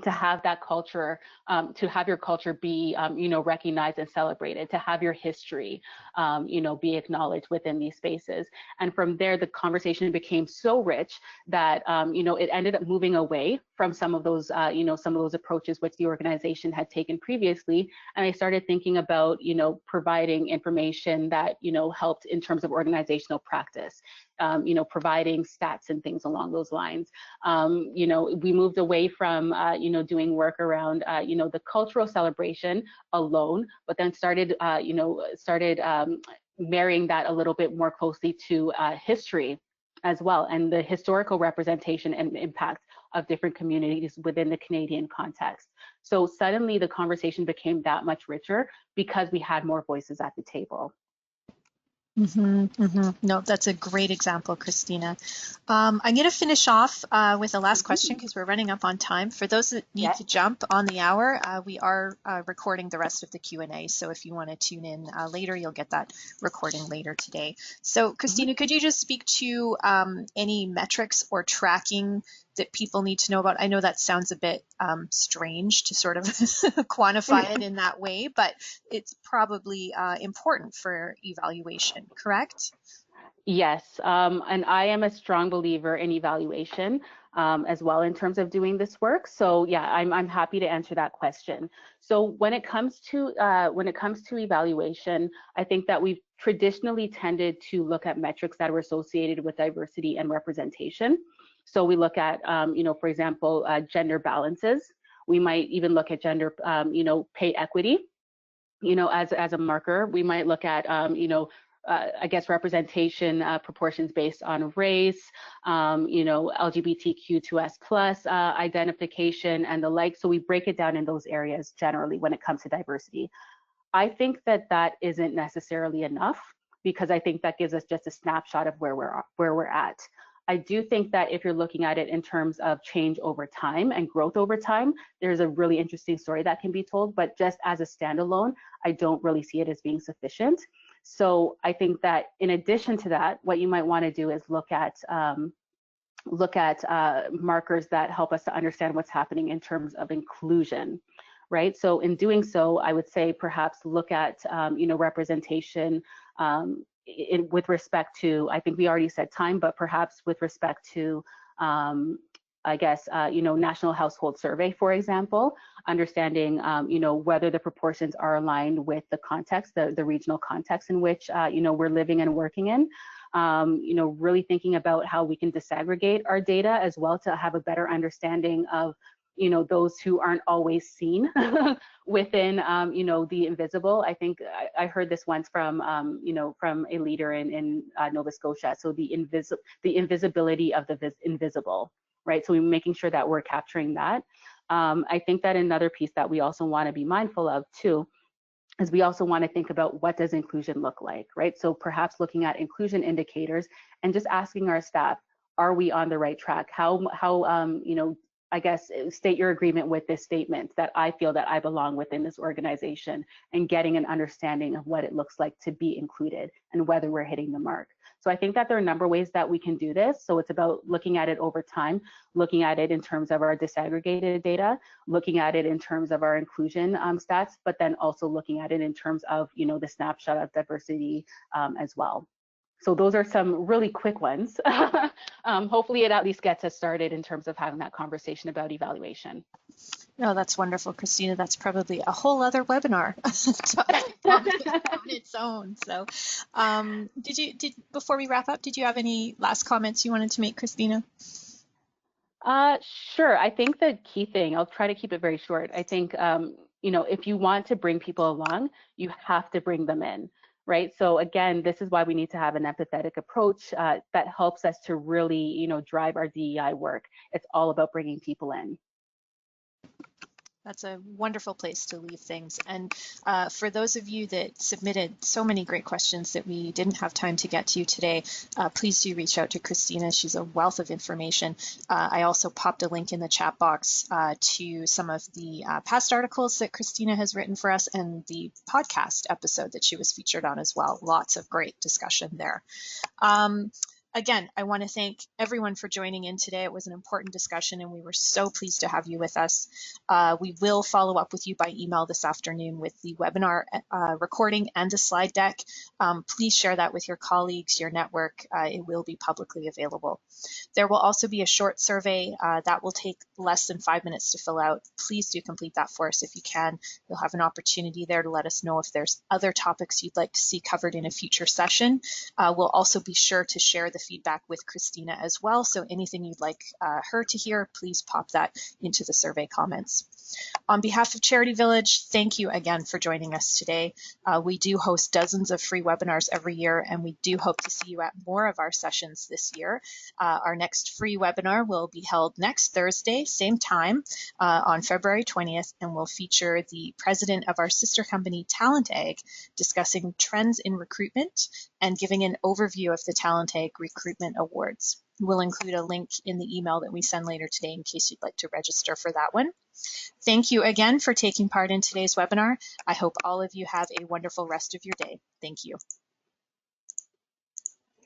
To have that culture, to have your culture be, recognized and celebrated, to have your history, be acknowledged within these spaces. And from there, the conversation became so rich that, it ended up moving away from some of those, some of those approaches which the organization had taken previously. And I started thinking about, providing information that, helped in terms of organizational practice. Providing stats and things along those lines. We moved away from, doing work around, the cultural celebration alone, but then started, marrying that a little bit more closely to history as well, and the historical representation and impact of different communities within the Canadian context. So suddenly the conversation became that much richer because we had more voices at the table. No, that's a great example, Christina. I'm going to finish off with a last question because we're running up on time. For those that need to jump on the hour, we are recording the rest of the Q&A. So if you want to tune in later, you'll get that recording later today. So Christina, could you just speak to any metrics or tracking that people need to know about? I know that sounds a bit strange to sort of quantify it in that way, but it's probably important for evaluation, correct? Yes, and I am a strong believer in evaluation as well in terms of doing this work. So yeah, I'm happy to answer that question. So when it comes to evaluation, I think that we've traditionally tended to look at metrics that are associated with diversity and representation. So we look at, for example, gender balances. We might even look at gender, pay equity, as a marker. We might look at, I guess representation proportions based on race, LGBTQ2S+ identification and the like. So we break it down in those areas generally when it comes to diversity. I think that that isn't necessarily enough, because I think that gives us just a snapshot of where we're at. I do think that if you're looking at it in terms of change over time and growth over time, there's a really interesting story that can be told, but just as a standalone, I don't really see it as being sufficient. So I think that in addition to that, what you might want to do is look at markers that help us to understand what's happening in terms of inclusion, right? So in doing so, I would say perhaps look at representation with respect to, I think we already said time, but perhaps with respect to I guess, National Household Survey, for example, understanding, whether the proportions are aligned with the context, the regional context in which, we're living and working in. Really thinking about how we can disaggregate our data as well to have a better understanding of, those who aren't always seen within, the invisible. I think I heard this once from, from a leader in Nova Scotia. So the invisibility of the invisible. Right, so we're making sure that we're capturing that. I think that another piece that we also want to be mindful of too is we also want to think about what does inclusion look like, right? So perhaps looking at inclusion indicators and just asking our staff, are we on the right track? How I guess state your agreement with this statement that I feel that I belong within this organization, and getting an understanding of what it looks like to be included and whether we're hitting the mark. So I think that there are a number of ways that we can do this. So it's about looking at it over time, looking at it in terms of our disaggregated data, looking at it in terms of our inclusion stats, but then also looking at it in terms of, the snapshot of diversity as well. So those are some really quick ones. Hopefully it at least gets us started in terms of having that conversation about evaluation. No, that's wonderful, Christina. That's probably a whole other webinar on its own. So before we wrap up, did you have any last comments you wanted to make, Christina? Sure. I think the key thing, I'll try to keep it very short. I think, if you want to bring people along, you have to bring them in. right? So again, this is why we need to have an empathetic approach that helps us to really, drive our DEI work. It's all about bringing people in. That's a wonderful place to leave things. And for those of you that submitted so many great questions that we didn't have time to get to today, please do reach out to Christina. She's a wealth of information. I also popped a link in the chat box to some of the past articles that Christina has written for us and the podcast episode that she was featured on as well. Lots of great discussion there. Again, I want to thank everyone for joining in today. It was an important discussion and we were so pleased to have you with us. We will follow up with you by email this afternoon with the webinar recording and a slide deck. Please share that with your colleagues, your network. It will be publicly available. There will also be a short survey that will take less than 5 minutes to fill out. Please do complete that for us if you can. You'll have an opportunity there to let us know if there's other topics you'd like to see covered in a future session. We'll also be sure to share the feedback with Christina as well. So anything you'd like her to hear, please pop that into the survey comments. On behalf of Charity Village, thank you again for joining us today. We do host dozens of free webinars every year, and we do hope to see you at more of our sessions this year. Our next free webinar will be held next Thursday, same time, on February 20th, and will feature the president of our sister company, Talent Ag, discussing trends in recruitment and giving an overview of the Talent Ag Recruitment Awards. We'll include a link in the email that we send later today in case you'd like to register for that one. Thank you again for taking part in today's webinar. I hope all of you have a wonderful rest of your day. Thank you.